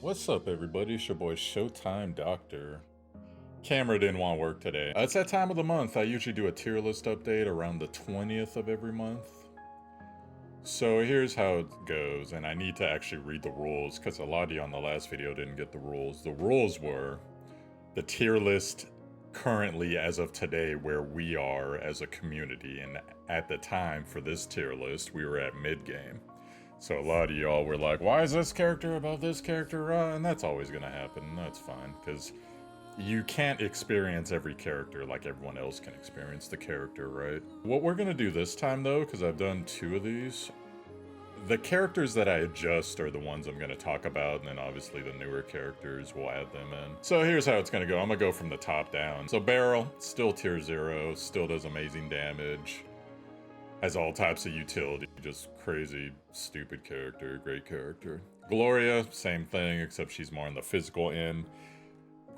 What's up, everybody? It's your boy Showtime Doctor. Camera didn't want to work today. It's that time of the month. I usually do a tier list update around the 20th of every month. So here's how it goes, and I need to actually read the rules because a lot of you on the last video didn't get the rules. The rules were the tier list currently as of today where we are as a community, and at the time for this tier list we were at mid-game. So a lot of y'all were like, why is this character above this character? And that's always gonna happen. That's fine, because you can't experience every character like everyone else can experience the character, right? What we're gonna do this time though, because I've done 2 of these, the characters that I adjust are the ones I'm gonna talk about, and then obviously the newer characters, we'll add them in. So here's how it's gonna go. I'm gonna go from the top down. So Beryl, still tier 0, still does amazing damage. Has all types of utility, just crazy, stupid character, great character. Gloria, same thing, except she's more on the physical end.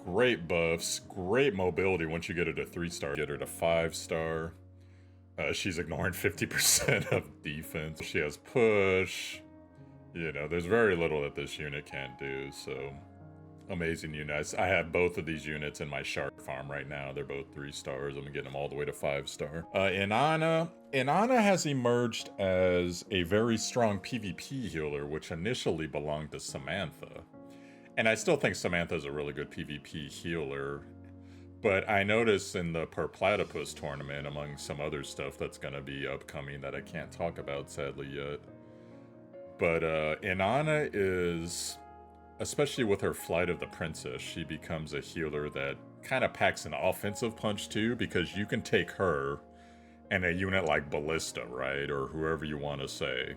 Great buffs, great mobility once you get her to 3-star, get her to 5-star. She's ignoring 50% of defense. She has push. You know, there's very little that this unit can't do, so amazing units. I have both of these units in my shark farm right now. They're both 3 stars. I'm getting them all the way to 5-star. Inanna has emerged as a very strong PvP healer, which initially belonged to Samantha. And I still think Samantha's a really good PvP healer. But I noticed in the Per Platypus tournament, among some other stuff that's going to be upcoming that I can't talk about sadly yet. But Inanna is, especially with her Flight of the Princess, she becomes a healer that kind of packs an offensive punch too, because you can take her and a unit like Ballista, right? Or whoever you want to say.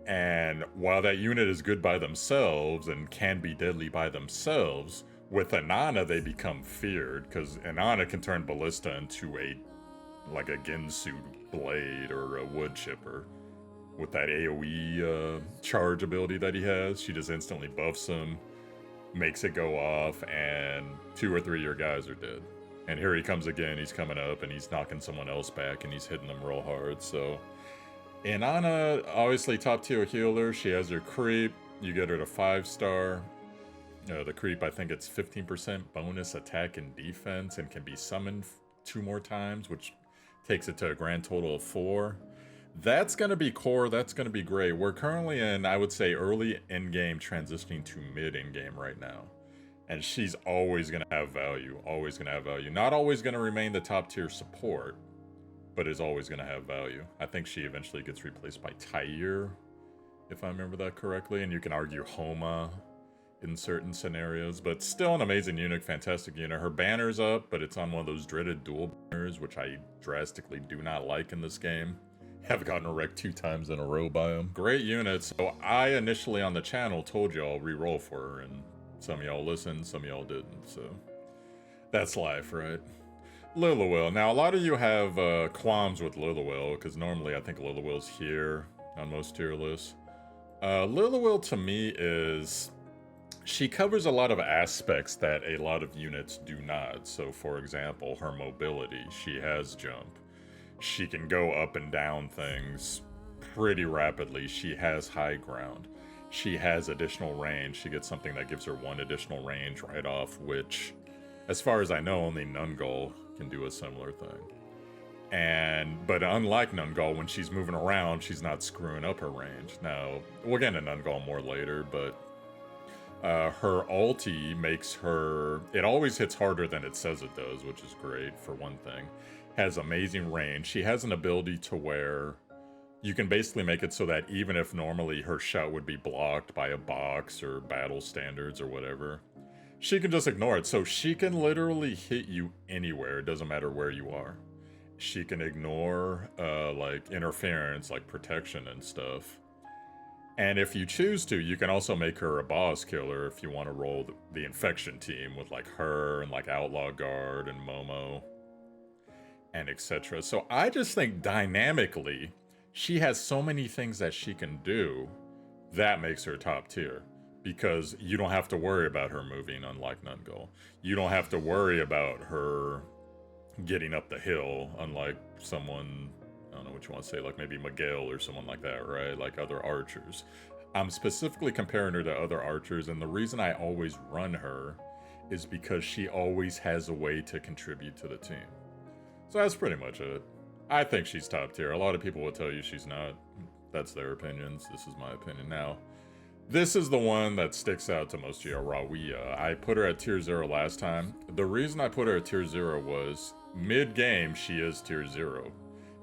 And while that unit is good by themselves and can be deadly by themselves, with Inanna they become feared, because Inanna can turn Ballista into like a Ginsu blade or a wood chipper. With that AoE charge ability that he has, she just instantly buffs him, makes it go off, and 2 or 3 of your guys are dead. And here he comes again, he's coming up, and he's knocking someone else back, and he's hitting them real hard, so... Inanna, obviously top tier healer, she has her creep, you get her to 5-star. The creep, I think it's 15% bonus attack and defense, and can be summoned 2 more times, which takes it to a grand total of 4. That's going to be core, that's going to be great. We're currently in, I would say, early in-game transitioning to mid-in-game right now. And she's always going to have value, always going to have value. Not always going to remain the top tier support, but is always going to have value. I think she eventually gets replaced by Tyr, if I remember that correctly. And you can argue Homa in certain scenarios, but still an amazing unit, fantastic unit. Her banner's up, but it's on one of those dreaded dual banners, which I drastically do not like in this game. Have gotten wrecked 2 times in a row by them. Great units. So I initially on the channel told y'all re-roll for her, and some of y'all listened, some of y'all didn't, so that's life, right? Lilywell. Now a lot of you have qualms with Lilywell, because normally I think Lilywell's here on most tier lists. Lilywell to me is, she covers a lot of aspects that a lot of units do not. So for example, her mobility, she has jump. She can go up and down things pretty rapidly. She has high ground. She has additional range. She gets something that gives her 1 additional range right off, which, as far as I know, only Nungal can do a similar thing. But unlike Nungal, when she's moving around, she's not screwing up her range. Now, we'll get into Nungal more later, but her ulti makes her, it always hits harder than it says it does, which is great for one thing. Has amazing range. She has an ability to where you can basically make it so that even if normally her shot would be blocked by a box or battle standards or whatever, she can just ignore it. So she can literally hit you anywhere. It doesn't matter where you are. She can ignore like interference, like protection and stuff. And if you choose to, you can also make her a boss killer if you want to roll the infection team with like her and like Outlaw Guard and Momo and etc. So I just think dynamically, she has so many things that she can do that makes her top tier. Because you don't have to worry about her moving, unlike Nungal. You don't have to worry about her getting up the hill, unlike someone, I don't know what you want to say, like maybe Miguel or someone like that, right? Like other archers. I'm specifically comparing her to other archers, and the reason I always run her is because she always has a way to contribute to the team. So that's pretty much it. I think she's top tier. A lot of people will tell you she's not. That's their opinions. This is my opinion. Now, this is the one that sticks out to most of you, Rawiyah. I put her at tier 0 last time. The reason I put her at tier 0 was mid-game, she is tier 0.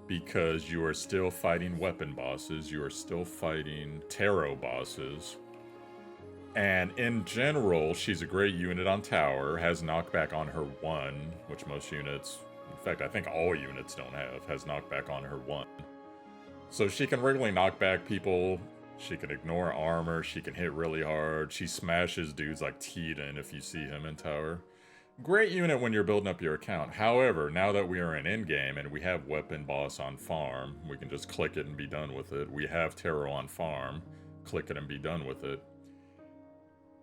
Because you are still fighting weapon bosses, you are still fighting tarot bosses. And in general, she's a great unit on tower, has knockback on her 1, which most units, in fact, I think all units don't have, has knockback on her 1. So she can regularly knock back people, she can ignore armor, she can hit really hard, she smashes dudes like Teeden if you see him in tower. Great unit when you're building up your account. However, now that we are in endgame and we have weapon boss on farm, we can just click it and be done with it. We have tarot on farm, click it and be done with it.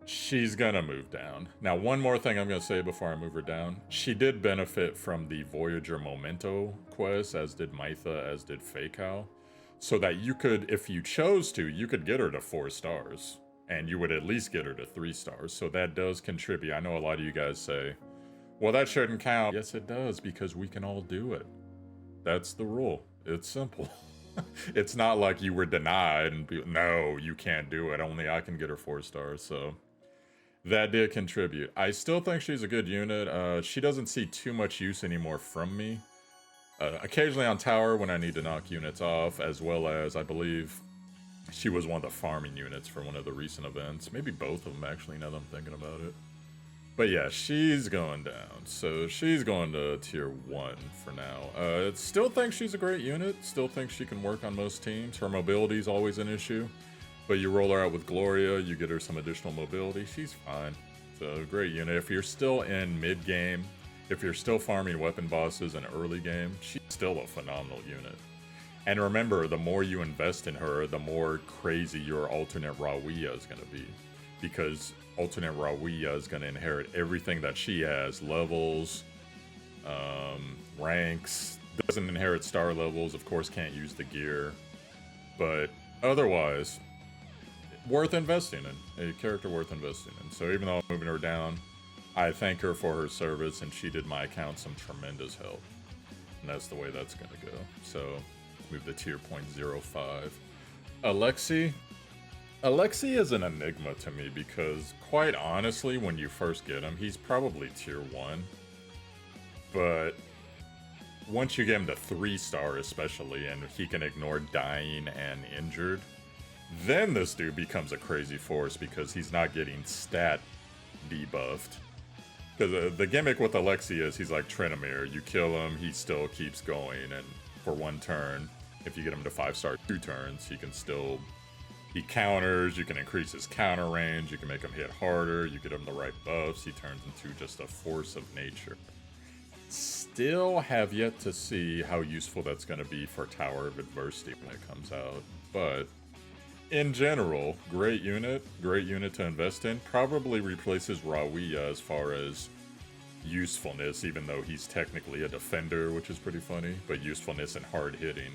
She's gonna move down. Now, one more thing I'm gonna say before I move her down. She did benefit from the Voyager Memento quest, as did Maitha, as did Fakao. So that you could, if you chose to, you could get her to 4 stars. And you would at least get her to 3 stars. So that does contribute. I know a lot of you guys say, well, that shouldn't count. Yes, it does, because we can all do it. That's the rule. It's simple. It's not like you were denied and no, you can't do it. Only I can get her 4 stars. So that did contribute. I still think she's a good unit. She doesn't see too much use anymore from me. Occasionally on tower when I need to knock units off, as well as, I believe, she was one of the farming units for one of the recent events. Maybe both of them, actually, now that I'm thinking about it. But yeah, she's going down. So she's going to tier 1 for now. Still think she's a great unit. Still think she can work on most teams. Her mobility is always an issue. But you roll her out with Gloria, you get her some additional mobility. She's fine. So great unit. If you're still in mid-game, if you're still farming weapon bosses in early game, she's still a phenomenal unit. And remember, the more you invest in her, the more crazy your alternate Rawiyah is going to be. Because alternate Rawiyah is going to inherit everything that she has. Levels, ranks, doesn't inherit star levels, of course can't use the gear. But otherwise, worth investing in. A character worth investing in. So even though I'm moving her down, I thank her for her service, and she did my account some tremendous help. And that's the way that's going to go. So move the tier 0.05. Alexi is an enigma to me because, quite honestly, when you first get him, he's probably tier 1. But once you get him to 3 star especially, and he can ignore dying and injured, then this dude becomes a crazy force because he's not getting stat debuffed. Because the gimmick with Alexi is he's like Trinomir. You kill him, he still keeps going, and for 1 turn, if you get him to 5 star 2 turns, he can still... He counters, you can increase his counter range, you can make him hit harder, you get him the right buffs, he turns into just a force of nature. Still have yet to see how useful that's going to be for Tower of Adversity when it comes out, but in general, great unit to invest in. Probably replaces Rawiyah as far as usefulness, even though he's technically a defender, which is pretty funny, but usefulness and hard hitting.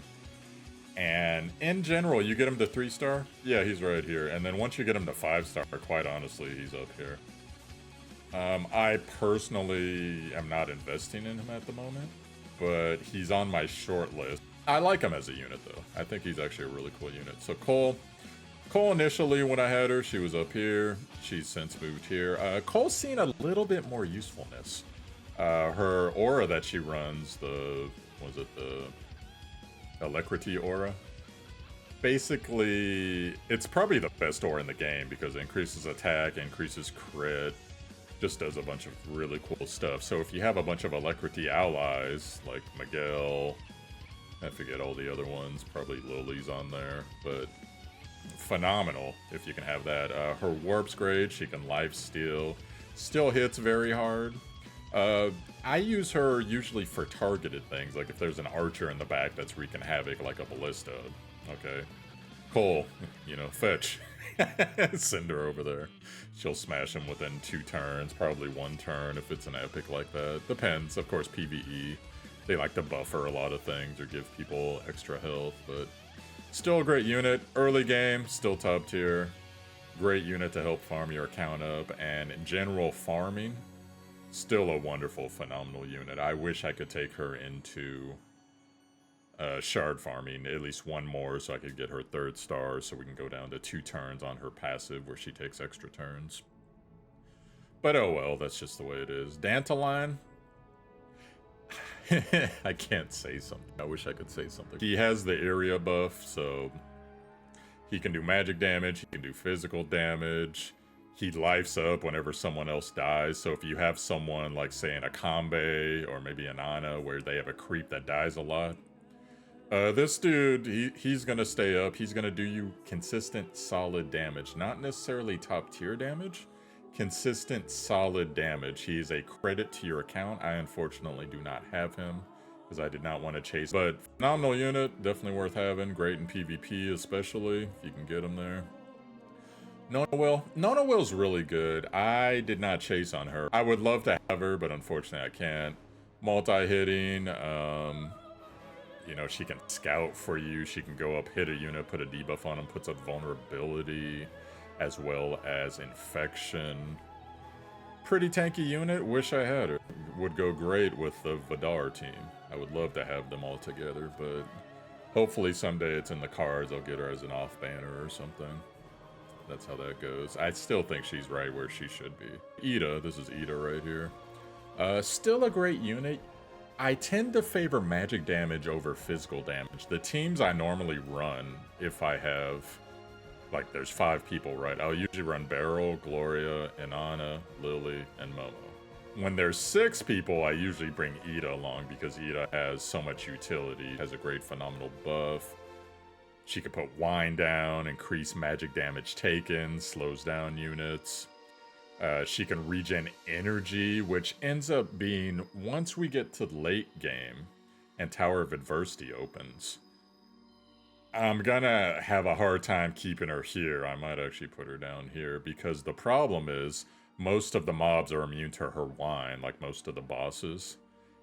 And in general, you get him to 3 star, yeah, he's right here. And then once you get him to 5 star, quite honestly, he's up here. I personally am not investing in him at the moment, but he's on my short list. I like him as a unit, though. I think he's actually a really cool unit. So Cole initially, when I had her, she was up here. She's since moved here. Cole's seen a little bit more usefulness. Her aura that she runs, the Alacrity aura? Basically, it's probably the best aura in the game because it increases attack, increases crit, just does a bunch of really cool stuff. So if you have a bunch of Alacrity allies, like Miguel, I forget all the other ones, probably Lily's on there, but phenomenal if you can have that. Her warp's great, she can lifesteal, still hits very hard. I use her usually for targeted things, like if there's an archer in the back that's wreaking havoc like a ballista. Okay, Cole, fetch. Send her over there. She'll smash him within 2 turns, probably 1 turn if it's an epic like that. Depends, of course, PvE. They like to buffer a lot of things or give people extra health, but Still a great unit. Early game, still top tier. Great unit to help farm your account up, and in general farming, still a wonderful, phenomenal unit. I wish I could take her into shard farming, at least one more, so I could get her 3rd star, so we can go down to 2 turns on her passive, where she takes extra turns. But oh well, that's just the way it is. Dantaline, I can't say something. I wish I could say something. He has the area buff, so he can do magic damage, he can do physical damage. He lifes up whenever someone else dies. So if you have someone like, say, in a Combe or maybe an Ana where they have a creep that dies a lot, this dude, he's gonna stay up. He's gonna do you consistent, solid damage. Not necessarily top tier damage, consistent, solid damage. He is a credit to your account. I unfortunately do not have him because I did not want to chase. But phenomenal unit, definitely worth having. Great in PvP especially, if you can get him there. Nona Will. Nona Will's really good. I did not chase on her. I would love to have her, but unfortunately I can't. Multi-hitting, you know, she can scout for you. She can go up, hit a unit, put a debuff on them, puts up vulnerability, as well as infection. Pretty tanky unit. Wish I had her. Would go great with the Vidar team. I would love to have them all together, but hopefully someday it's in the cards. I'll get her as an off banner or something. That's how that goes. I still think she's right where she should be. Ida, this is Ida right here. Still a great unit. I tend to favor magic damage over physical damage. The teams I normally run, if I have, like, there's 5 people, right? I'll usually run Beryl, Gloria, Inanna, Lily, and Momo. When there's 6 people, I usually bring Ida along because Ida has so much utility, has a great phenomenal buff. She can put wine down, increase magic damage taken, slows down units. She can regen energy, which ends up being, once we get to late game and Tower of Adversity opens, I'm gonna have a hard time keeping her here. I might actually put her down here because the problem is most of the mobs are immune to her wine, like most of the bosses.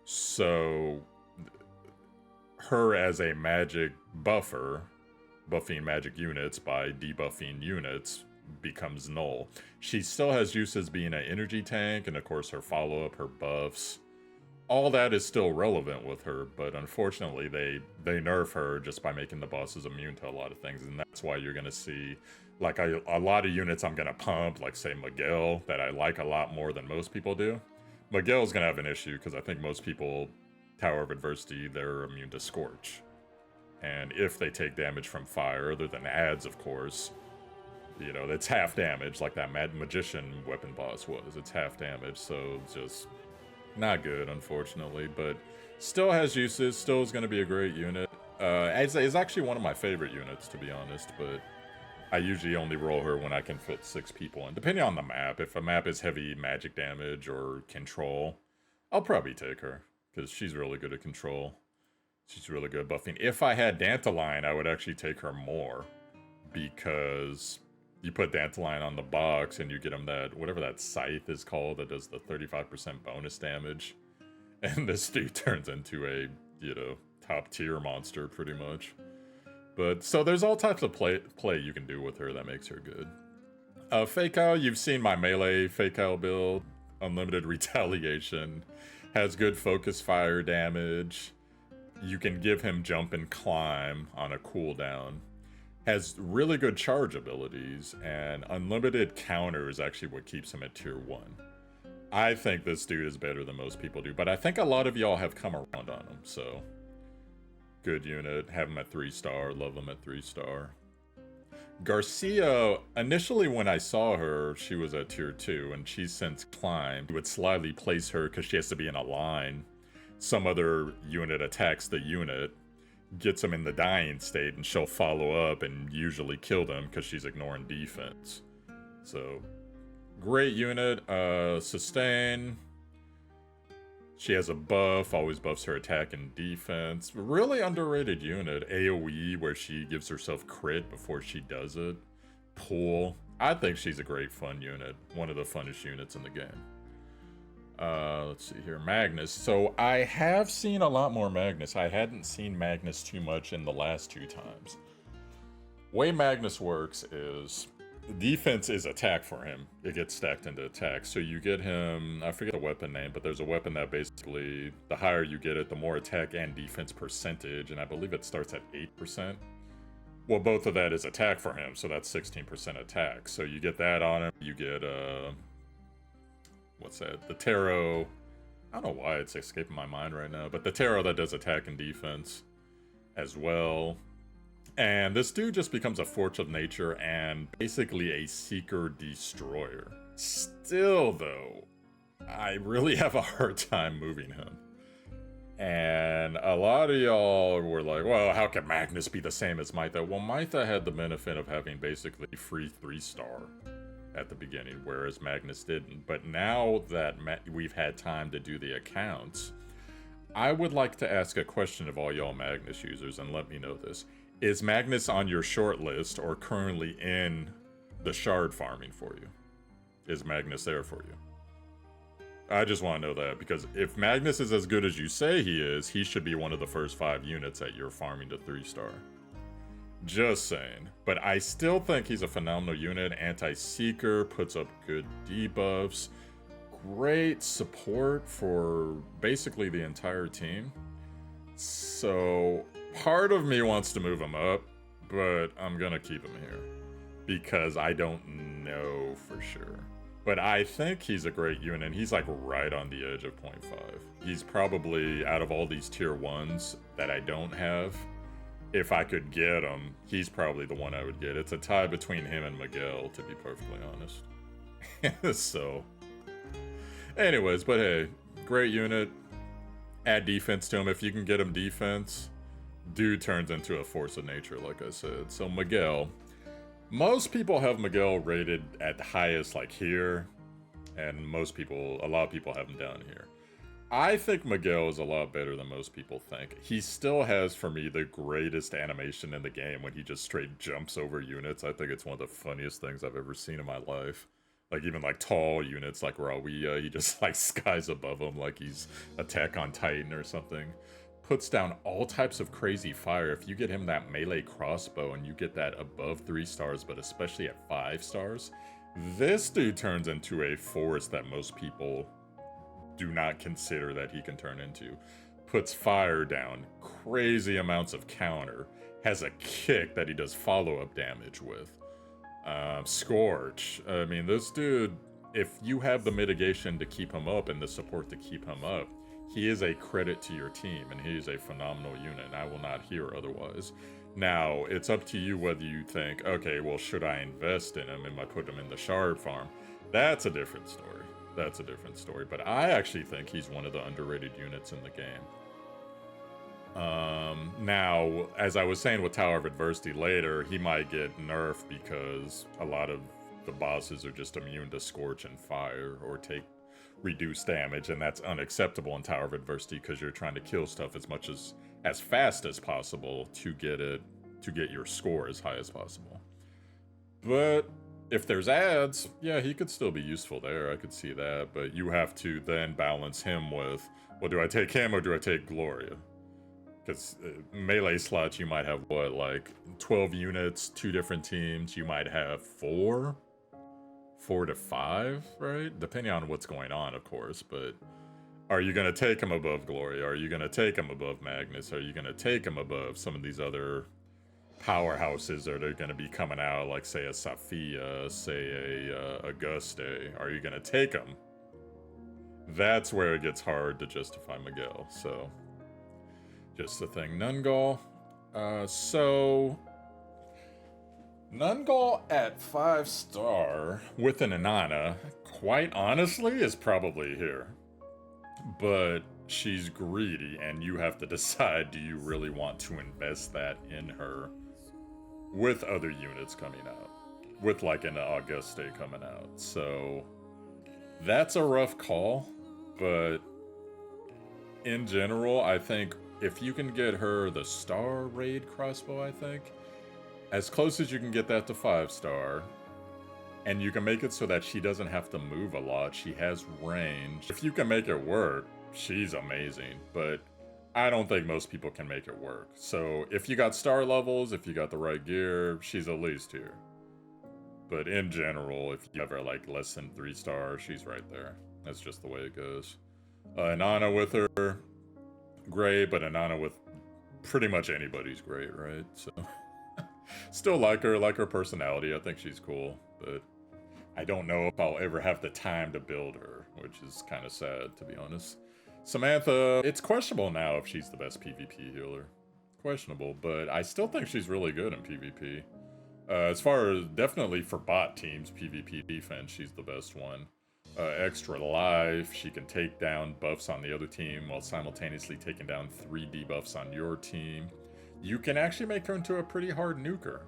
So her as a magic buffer, buffing magic units by debuffing units, becomes null. She still has uses being an energy tank, and of course her follow-up, her buffs. All that is still relevant with her, but unfortunately they nerf her just by making the bosses immune to a lot of things, and that's why you're gonna see like a lot of units I'm gonna pump, like say Miguel, that I like a lot more than most people do. Miguel's gonna have an issue because I think most people, Tower of Adversity, they're immune to Scorch. And if they take damage from fire, other than ads, of course, you know, it's half damage, like that Mad Magician weapon boss was. It's half damage, so just not good, unfortunately. But still has uses, still is going to be a great unit. It's actually one of my favorite units, to be honest, but I usually only roll her when I can fit 6 people in. Depending on the map, if a map is heavy magic damage or control, I'll probably take her, because she's really good at control. She's really good at buffing. If I had Dantaline, I would actually take her more, because you put Dantaline on the box and you get him that, whatever that scythe is called, that does the 35% bonus damage. And this dude turns into a, you know, top tier monster pretty much. But, so there's all types of play you can do with her that makes her good. Fake Out, you've seen my melee Fake Out build. Unlimited retaliation. Has good focus fire damage. You can give him jump and climb on a cooldown. Has really good charge abilities, and unlimited counter is actually what keeps him at tier 1. I think this dude is better than most people do, but I think a lot of y'all have come around on him, so good unit. Have him at 3-star, love him at 3-star. Garcia, initially when I saw her, she was at tier 2, and she's since climbed. You would slyly place her because she has to be in a line. Some other unit attacks the unit, gets him in the dying state, and she'll follow up and usually kill them because she's ignoring defense. So, great unit. Sustain. She has a buff, always buffs her attack and defense. Really underrated unit. AoE, where she gives herself crit before she does it. Pull. I think she's a great fun unit. One of the funnest units in the game. Let's see here. Magnus. So I have seen a lot more Magnus. I hadn't seen Magnus too much in the last 2 times. way Magnus works is defense is attack for him. It gets stacked into attack. So you get him, I forget the weapon name, but there's a weapon that basically, the higher you get it, the more attack and defense percentage, and I believe it starts at 8%. Well, both of that is attack for him, so that's 16% attack. So you get that on him, you get, what's that? The tarot. I don't know why it's escaping my mind right now, but the tarot that does attack and defense as well. And this dude just becomes a force of nature and basically a seeker destroyer. Still, though, I really have a hard time moving him. And a lot of y'all were like, well, how can Magnus be the same as Mytha? Well, Mytha had the benefit of having basically free 3-star at the beginning, whereas Magnus didn't. But now that we've had time to do the accounts, I would like to ask a question of all y'all Magnus users, and let me know this. Is Magnus on your short list or currently in the shard farming for you? Is Magnus there for you? I just want to know that, because if Magnus is as good as you say he is, he should be one of the first 5 units that you're farming to 3-star. Just saying. But I still think he's a phenomenal unit. Anti-Seeker, puts up good debuffs. Great support for basically the entire team. So part of me wants to move him up, but I'm gonna keep him here because I don't know for sure. But I think he's a great unit, and he's like right on the edge of 0.5. He's probably, out of all these tier 1s that I don't have, if I could get him, he's probably the one I would get. It's a tie between him and Miguel, to be perfectly honest. So, anyways, but hey, great unit. Add defense to him. If you can get him defense, dude turns into a force of nature, like I said. So Miguel. Most people have Miguel rated at the highest, like here, and a lot of people have him down here. I think Miguel is a lot better than most people think. He still has, for me, the greatest animation in the game when he just straight jumps over units. I think it's one of the funniest things I've ever seen in my life. Like, even like tall units like Rawiyah, he just like skies above them like he's Attack on Titan or something. Puts down all types of crazy fire. If you get him that melee crossbow and you get that above 3 stars, but especially at 5 stars, this dude turns into a force that most people do not consider that he can turn into. Puts fire down, crazy amounts of counter, has a kick that he does follow-up damage with. Scorch. I mean, this dude, if you have the mitigation to keep him up and the support to keep him up, he is a credit to your team, and he is a phenomenal unit, and I will not hear otherwise. Now, it's up to you whether you think, okay, well, should I invest in him? Am I putting him in the shard farm? That's a different story. That's a different story. But I actually think he's one of the underrated units in the game. Now, as I was saying with Tower of Adversity later, he might get nerfed because a lot of the bosses are just immune to Scorch and Fire, or take reduced damage, and that's unacceptable in Tower of Adversity because you're trying to kill stuff as fast as possible to get your score as high as possible. But if there's ads, yeah, he could still be useful there. I could see that, but you have to then balance him with, well, do I take him or do I take Gloria? Because melee slots, you might have what, like 12 units, 2 different teams. You might have 4 to 5, right? Depending on what's going on, of course. But are you going to take him above Gloria? Are you going to take him above Magnus? Are you going to take him above some of these other powerhouses that are going to be coming out, like say a Safia, say a Auguste? Are you going to take him? That's where it gets hard to justify Miguel. So, just the thing. Nungal. Nungal at 5-star with an Inanna, quite honestly, is probably here. But she's greedy, and you have to decide, do you really want to invest that in her with other units coming out? With like an Auguste coming out. So that's a rough call, but in general, I think if you can get her the star raid crossbow, I think, as close as you can get that to 5-star, and you can make it so that she doesn't have to move a lot, she has range. If you can make it work, she's amazing. But I don't think most people can make it work. So if you got star levels, if you got the right gear, she's at least here. But in general, if you ever like less than 3 stars, she's right there. That's just the way it goes. Inanna with her, great, but Inanna with pretty much anybody's great, right? So still like her personality. I think she's cool, but I don't know if I'll ever have the time to build her, which is kind of sad, to be honest. Samantha, it's questionable now if she's the best PvP healer. Questionable, but I still think she's really good in PvP. As far as definitely for bot teams, PvP defense, she's the best one. Extra life, she can take down buffs on the other team while simultaneously taking down 3 debuffs on your team. You can actually make her into a pretty hard nuker.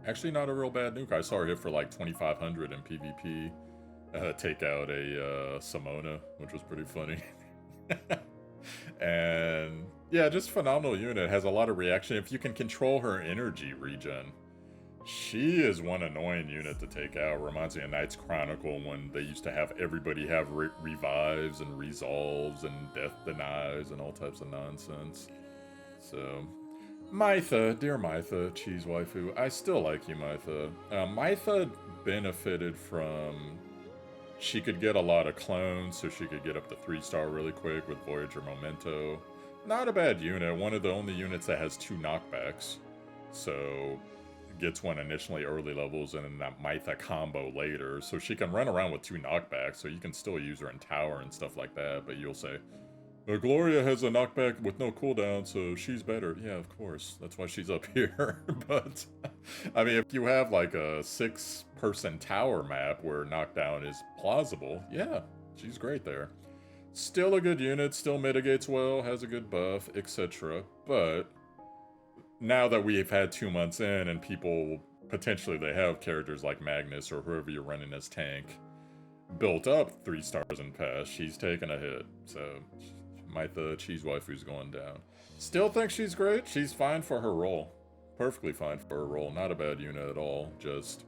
Actually, not a real bad nuke. I saw her hit for like 2,500 in PvP. Take out a Simona, which was pretty funny. And yeah, just phenomenal unit. Has a lot of reaction. If you can control her energy regen, she is one annoying unit to take out. Reminds me of Knight's Chronicle when they used to have everybody have revives and resolves and death denies and all types of nonsense. So, Mytha, dear Mytha, cheese waifu, I still like you, Mytha. Mytha benefited from... She could get a lot of clones, so she could get up to 3-star really quick with Voyager Memento. Not a bad unit, one of the only units that has 2 knockbacks. So... gets one initially early levels and then that Mytha combo later, so she can run around with 2 knockbacks, so you can still use her in tower and stuff like that, but you'll say, Gloria has a knockback with no cooldown, so she's better. Yeah, of course, that's why she's up here. But, I mean, if you have like a 6-person tower map where knockdown is plausible, yeah, she's great there. Still a good unit, still mitigates well, has a good buff, etc. But now that we've had 2 months in and people, potentially they have characters like Magnus or whoever you're running as tank, built up 3 stars and past, she's taking a hit. So, Mytha cheese waifu's going down. Still think she's great. She's fine for her role. Perfectly fine for her role. Not a bad unit at all. Just,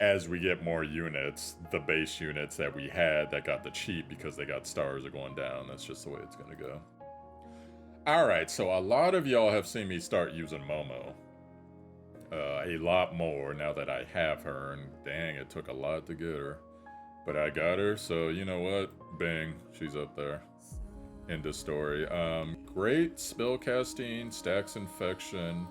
as we get more units, the base units that we had that got the cheat because they got stars are going down. That's just the way it's going to go. Alright, so a lot of y'all have seen me start using Momo. A lot more now that I have her, and dang, it took a lot to get her. But I got her, so you know what? Bang, she's up there. End of story. Great spellcasting, stacks infection,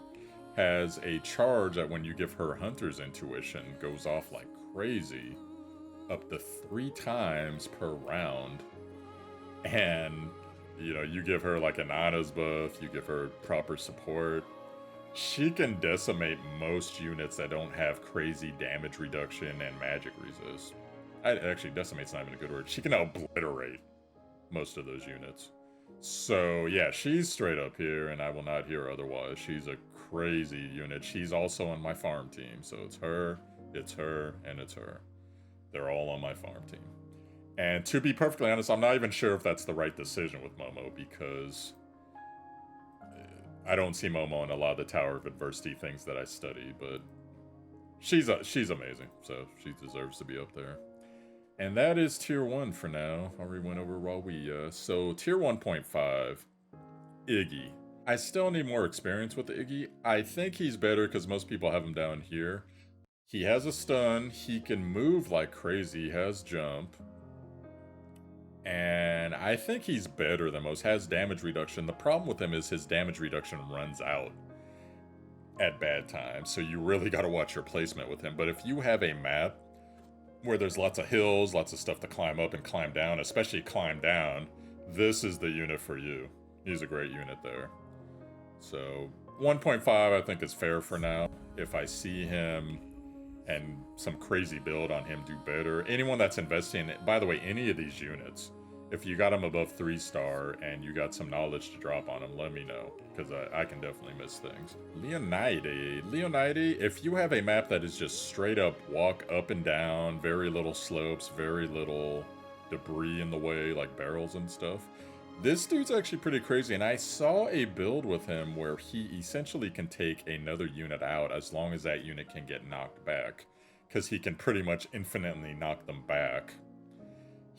has a charge that when you give her Hunter's Intuition, goes off like crazy, up to 3 times per round. And you know, you give her like an Anna's buff, you give her proper support, she can decimate most units that don't have crazy damage reduction and magic resist. Actually, decimate's not even a good word. She can obliterate most of those units. So yeah, she's straight up here, and I will not hear otherwise. She's a crazy unit. She's also on my farm team, so it's her, and it's her. They're all on my farm team. And to be perfectly honest, I'm not even sure if that's the right decision with Momo, because I don't see Momo in a lot of the Tower of Adversity things that I study, but she's amazing, so she deserves to be up there. And that is tier 1 for now. I already went over while we, so tier 1.5, Iggy. I still need more experience with Iggy. I think he's better because most people have him down here. He has a stun, he can move like crazy, he has jump. And I think he's better than most, has damage reduction. The problem with him is his damage reduction runs out at bad times, so you really got to watch your placement with him. But if you have a map where there's lots of hills, lots of stuff to climb up and climb down, especially climb down, this is the unit for you. He's a great unit there. So 1.5 I think is fair for now. If I see him and some crazy build on him do better, anyone that's investing, by the way, any of these units, if you got them above 3-star and you got some knowledge to drop on them, let me know, because I can definitely miss things. Leonide, if you have a map that is just straight up walk up and down, very little slopes, very little debris in the way, like barrels and stuff, this dude's actually pretty crazy. And I saw a build with him where he essentially can take another unit out as long as that unit can get knocked back, because he can pretty much infinitely knock them back.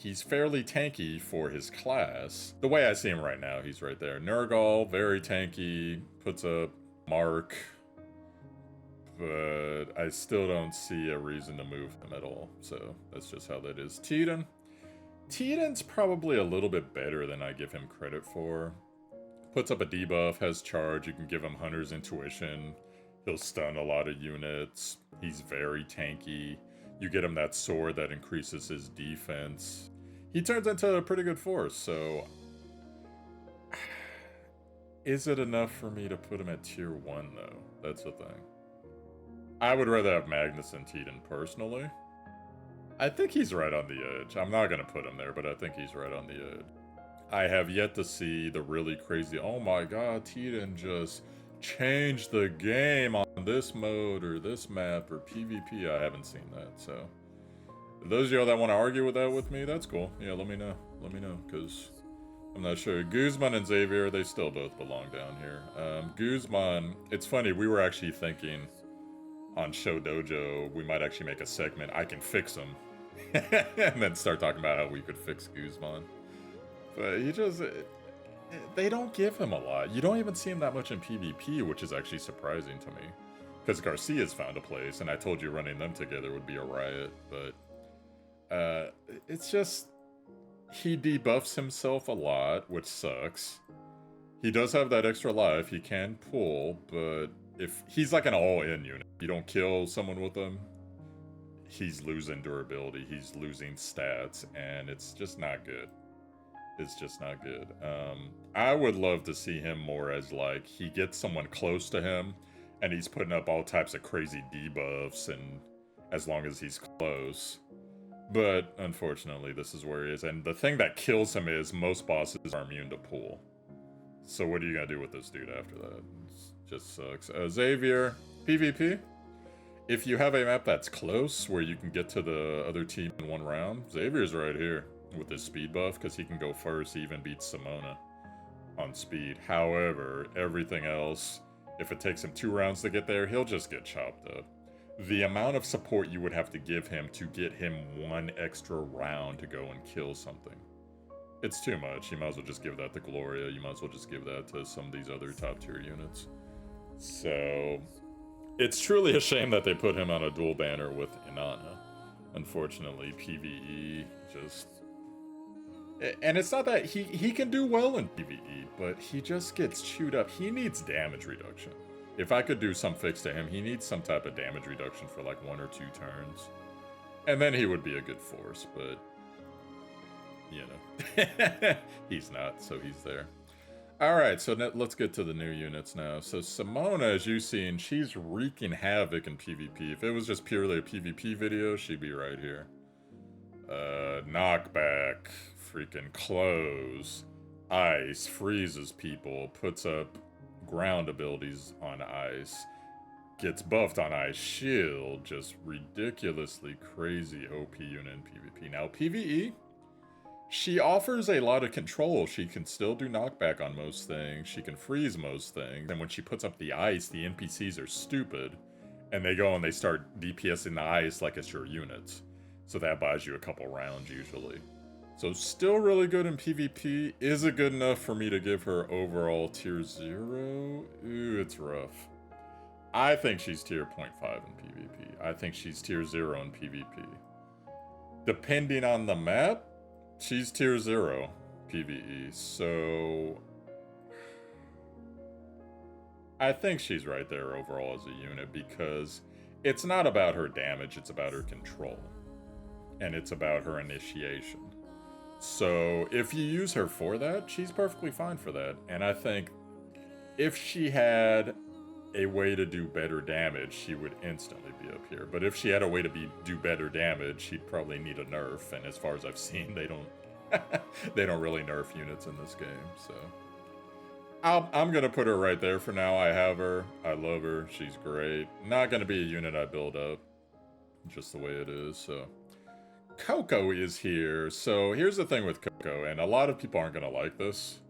he's fairly tanky for his class. The way I see him right now, he's right there. Nurgle, very tanky, puts up Mark, but I still don't see a reason to move him at all. So that's just how that is. Tiden. Tiden's probably a little bit better than I give him credit for. Puts up a debuff, has charge, you can give him Hunter's Intuition. He'll stun a lot of units. He's very tanky. You get him that sword that increases his defense. He turns into a pretty good force, so... Is it enough for me to put him at tier 1, though? That's the thing. I would rather have Magnus than Tiden, personally. I think he's right on the edge. I'm not going to put him there, but I think he's right on the edge. I have yet to see the really crazy, oh my god, Tiden just changed the game on this mode or this map or PvP. I haven't seen that, so... Those of y'all that want to argue with that with me, that's cool. Yeah, let me know. Let me know, because I'm not sure. Guzman and Xavier, they still both belong down here. Guzman, it's funny, we were actually thinking on Show Dojo, we might actually make a segment, I can fix him. And then start talking about how we could fix Guzman. But he just... They don't give him a lot. You don't even see him that much in PvP, which is actually surprising to me. Because Garcia's found a place, and I told you running them together would be a riot, but... it's just, he debuffs himself a lot, which sucks. He does have that extra life, he can pull, but if he's like an all-in unit, you don't kill someone with him, he's losing durability, he's losing stats, and it's just not good. It's just not good. I would love to see him more as like, he gets someone close to him, and he's putting up all types of crazy debuffs, and as long as he's close. But, unfortunately, this is where he is. And the thing that kills him is most bosses are immune to pull. So what are you going to do with this dude after that? It just sucks. Xavier, PvP. If you have a map that's close, where you can get to the other team in one round, Xavier's right here with his speed buff, because he can go first. He even beats Simona on speed. However, everything else, if it takes him 2 rounds to get there, he'll just get chopped up. The amount of support you would have to give him to get him 1 extra round to go and kill something. It's too much. You might as well just give that to Gloria. You might as well just give that to some of these other top tier units. So, it's truly a shame that they put him on a dual banner with Inanna. Unfortunately, PvE just... And it's not that he can do well in PvE, but he just gets chewed up. He needs damage reduction. If I could do some fix to him, he needs some type of damage reduction for like 1 or 2 turns. And then he would be a good force, but... You know. He's not, so he's there. Alright, so let's get to the new units now. So Simona, as you've seen, she's wreaking havoc in PvP. If it was just purely a PvP video, she'd be right here. Knockback, freaking close, ice, freezes people, puts up ground abilities on ice, gets buffed on ice, shield, just ridiculously crazy OP unit in PvP. Now PvE, she offers a lot of control. She can still do knockback on most things, she can freeze most things, and when she puts up the ice, the NPCs are stupid, and they go and they start DPSing the ice like it's your units. So that buys you a couple rounds usually. So still really good in PvP. Is it good enough for me to give her overall tier 0? Ooh, it's rough. I think she's tier 0.5 in PvP. I think she's tier 0 in PvP. Depending on the map, she's tier 0 PvE. So I think she's right there overall as a unit, because it's not about her damage, it's about her control. And it's about her initiation. So if you use her for that, she's perfectly fine for that. And I think if she had a way to do better damage, she would instantly be up here. But if she had a way to do better damage, she'd probably need a nerf. And as far as I've seen, they don't really nerf units in this game. So I'm gonna put her right there for now. I have her. I love her. She's great. Not gonna be a unit I build up, just the way it is. So. Coco is here. So here's the thing with Coco, and a lot of people aren't going to like this.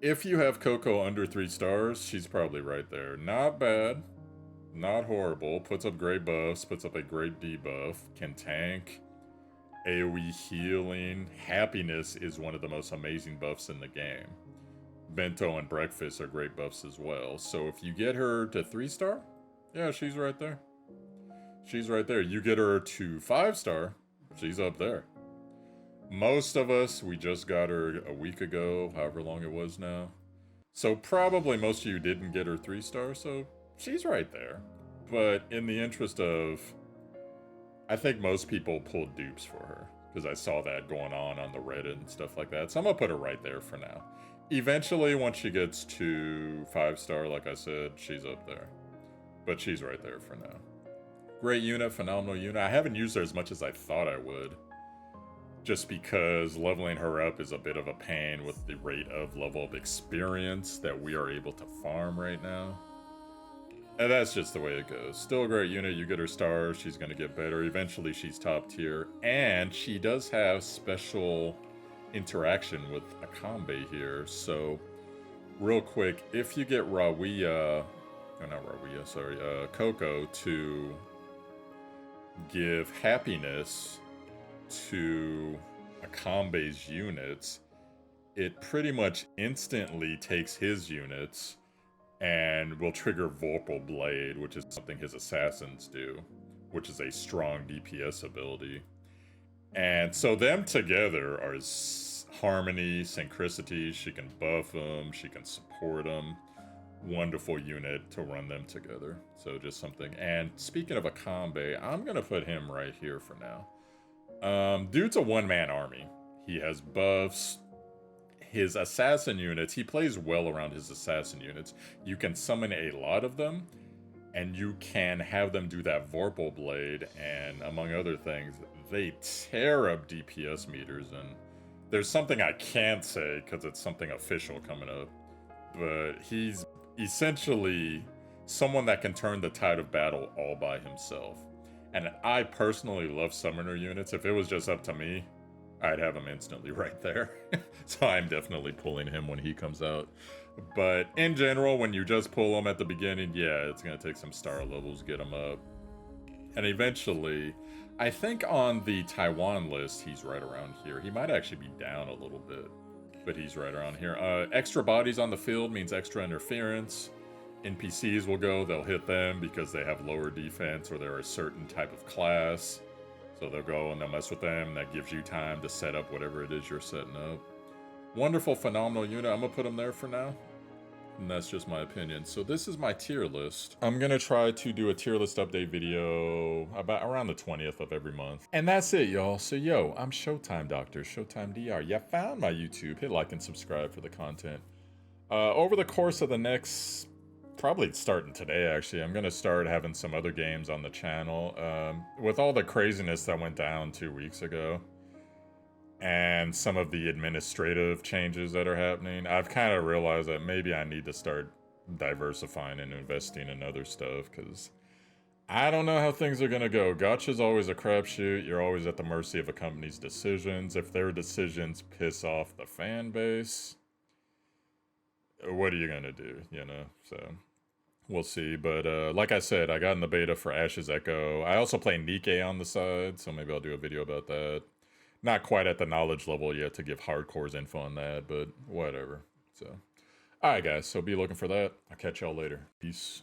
If you have Coco under 3 stars, she's probably right there. Not bad. Not horrible. Puts up great buffs. Puts up a great debuff. Can tank. AoE healing. Happiness is one of the most amazing buffs in the game. Bento and breakfast are great buffs as well. So if you get her to 3-star, yeah, she's right there. She's right there. You get her to 5-star, she's up there. Most of us, we just got her a week ago, however long it was now. So probably most of you didn't get her 3-star, so she's right there. But in the interest of, I think most people pulled dupes for her, because I saw that going on the Reddit and stuff like that. So I'm gonna put her right there for now. Eventually, once she gets to 5-star, like I said, she's up there. But she's right there for now. Great unit, phenomenal unit. I haven't used her as much as I thought I would. Just because leveling her up is a bit of a pain with the rate of level of experience that we are able to farm right now. And that's just the way it goes. Still a great unit. You get her stars, she's going to get better. Eventually, she's top tier. And she does have special interaction with Akambe here. So, real quick, if you get Coco to give happiness to Akambe's units, it pretty much instantly takes his units and will trigger Vorpal Blade, which is something his assassins do, which is a strong DPS ability. And so them together are harmony, synchronicity. She can buff them, she can support them. Wonderful unit to run them together. So just something. And speaking of Akambe, I'm gonna put him right here for now. Dude's a one-man army. He has buffs. His assassin units, he plays well around his assassin units. You can summon a lot of them, and you can have them do that Vorpal Blade, and among other things, they tear up DPS meters. And there's something I can't say because it's something official coming up, but he's essentially someone that can turn the tide of battle all by himself. And I personally love summoner units. If it was just up to me, I'd have him instantly right there. So I'm definitely pulling him when he comes out. But in general, when you just pull him at the beginning, yeah, it's going to take some star levels, get him up. And eventually, I think on the Taiwan list, he's right around here. He might actually be down a little bit, but he's right around here. Extra bodies on the field means extra interference. NPCs will go, they'll hit them because they have lower defense or they're a certain type of class. So they'll go and they'll mess with them. That gives you time to set up whatever it is you're setting up. Wonderful, phenomenal unit. I'm going to put them there for now. And that's just my opinion. So this is my tier list. I'm going to try to do a tier list update video about around the 20th of every month. And that's it, y'all. So, yo, I'm Showtime Doctor, Showtime DR. You found my YouTube. Hit like and subscribe for the content. Over the course of the next... probably starting today, actually, I'm going to start having some other games on the channel. With all the craziness that went down 2 weeks ago, and some of the administrative changes that are happening, I've kind of realized that maybe I need to start diversifying and investing in other stuff, because I don't know how things are going to go. Gacha's always a crapshoot. You're always at the mercy of a company's decisions. If their decisions piss off the fan base, what are you going to do, you know? So... we'll see, but like I said, I got in the beta for Ash's Echo. I also play Nikke on the side, so maybe I'll do a video about that. Not quite at the knowledge level yet to give hardcores info on that, but whatever. So, alright guys, so be looking for that. I'll catch y'all later. Peace.